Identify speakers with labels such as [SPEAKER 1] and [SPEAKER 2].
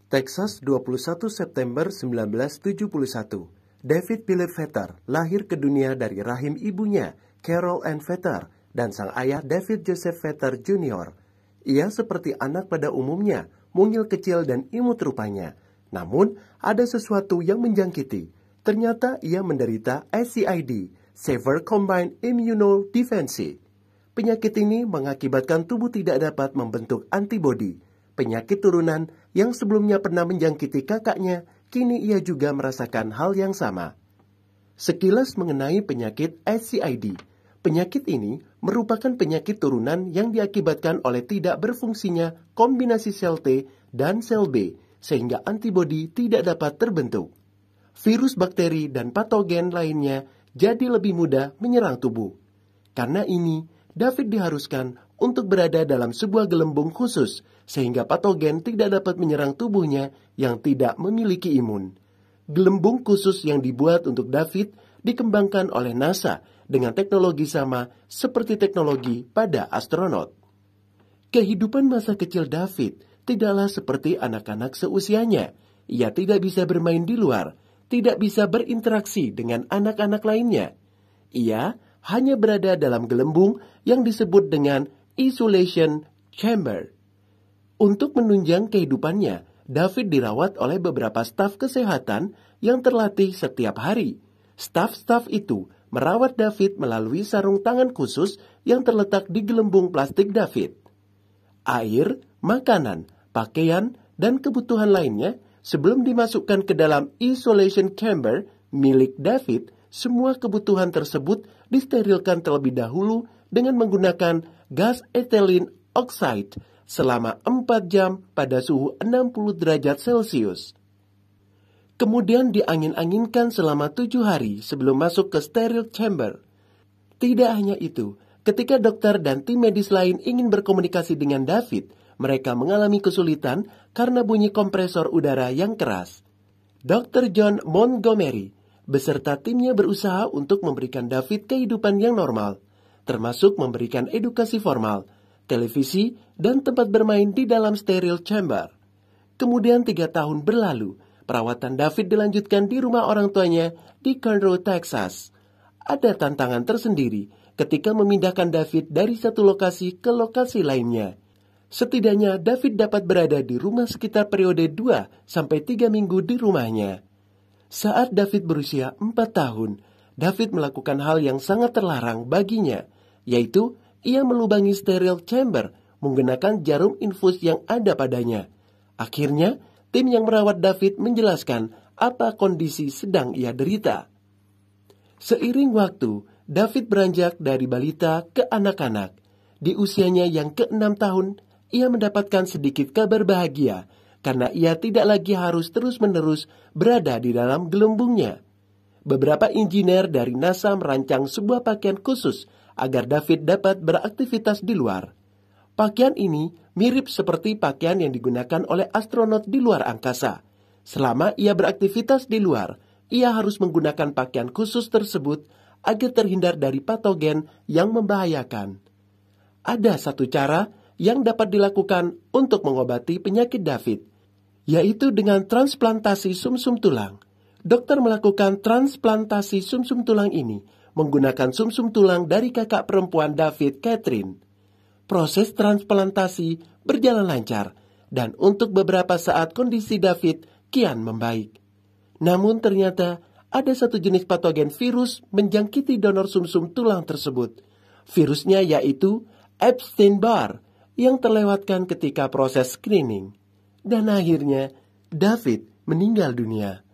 [SPEAKER 1] Texas, 21 September 1971. David Philip Vetter lahir ke dunia dari rahim ibunya, Carol Ann Vetter, dan sang ayah David Joseph Vetter Jr. Ia seperti anak pada umumnya, mungil kecil dan imut rupanya. Namun, ada sesuatu yang menjangkiti. Ternyata ia menderita SCID, Severe Combined Immunodeficiency. Penyakit ini mengakibatkan tubuh tidak dapat membentuk antibodi. Penyakit turunan yang sebelumnya pernah menjangkiti kakaknya, kini ia juga merasakan hal yang sama. Sekilas mengenai penyakit SCID. Penyakit ini merupakan penyakit turunan yang diakibatkan oleh tidak berfungsinya kombinasi sel T dan sel B, sehingga antibodi tidak dapat terbentuk. Virus, bakteri, dan patogen lainnya jadi lebih mudah menyerang tubuh. Karena ini, David diharuskan untuk berada dalam sebuah gelembung khusus, sehingga patogen tidak dapat menyerang tubuhnya yang tidak memiliki imun. Gelembung khusus yang dibuat untuk David dikembangkan oleh NASA dengan teknologi sama seperti teknologi pada astronot. Kehidupan masa kecil David tidaklah seperti anak-anak seusianya. Ia tidak bisa bermain di luar, tidak bisa berinteraksi dengan anak-anak lainnya. Ia hanya berada dalam gelembung yang disebut dengan isolation chamber. Untuk menunjang kehidupannya, David dirawat oleh beberapa staf kesehatan yang terlatih setiap hari. Staf-staf itu merawat David melalui sarung tangan khusus yang terletak di gelembung plastik David. Air, makanan, pakaian, dan kebutuhan lainnya sebelum dimasukkan ke dalam isolation chamber milik David. Semua kebutuhan tersebut disterilkan terlebih dahulu dengan menggunakan gas ethylene oxide selama 4 jam pada suhu 60 derajat Celcius. Kemudian diangin-anginkan selama 7 hari sebelum masuk ke sterile chamber. Tidak hanya itu, ketika dokter dan tim medis lain ingin berkomunikasi dengan David, mereka mengalami kesulitan karena bunyi kompresor udara yang keras. Dr. John Montgomery beserta timnya berusaha untuk memberikan David kehidupan yang normal, termasuk memberikan edukasi formal, televisi, dan tempat bermain di dalam sterile chamber. Kemudian 3 tahun berlalu, perawatan David dilanjutkan di rumah orang tuanya di Conroe, Texas. Ada tantangan tersendiri ketika memindahkan David dari satu lokasi ke lokasi lainnya. Setidaknya David dapat berada di rumah sekitar periode 2-3 minggu di rumahnya. Saat David berusia 4 tahun, David melakukan hal yang sangat terlarang baginya, yaitu ia melubangi sterile chamber menggunakan jarum infus yang ada padanya. Akhirnya, tim yang merawat David menjelaskan apa kondisi sedang ia derita. Seiring waktu, David beranjak dari balita ke anak-anak. Di usianya yang ke-6 tahun, ia mendapatkan sedikit kabar bahagia karena ia tidak lagi harus terus-menerus berada di dalam gelembungnya. Beberapa insinyur dari NASA merancang sebuah pakaian khusus agar David dapat beraktivitas di luar. Pakaian ini mirip seperti pakaian yang digunakan oleh astronot di luar angkasa. Selama ia beraktivitas di luar, ia harus menggunakan pakaian khusus tersebut agar terhindar dari patogen yang membahayakan. Ada satu cara yang dapat dilakukan untuk mengobati penyakit David, yaitu dengan transplantasi sumsum tulang. Dokter melakukan transplantasi sumsum tulang ini menggunakan sumsum tulang dari kakak perempuan David, Catherine. Proses transplantasi berjalan lancar, dan untuk beberapa saat kondisi David kian membaik. Namun ternyata ada satu jenis patogen virus menjangkiti donor sumsum tulang tersebut. Virusnya yaitu Epstein-Barr yang terlewatkan ketika proses screening. Dan akhirnya David meninggal dunia.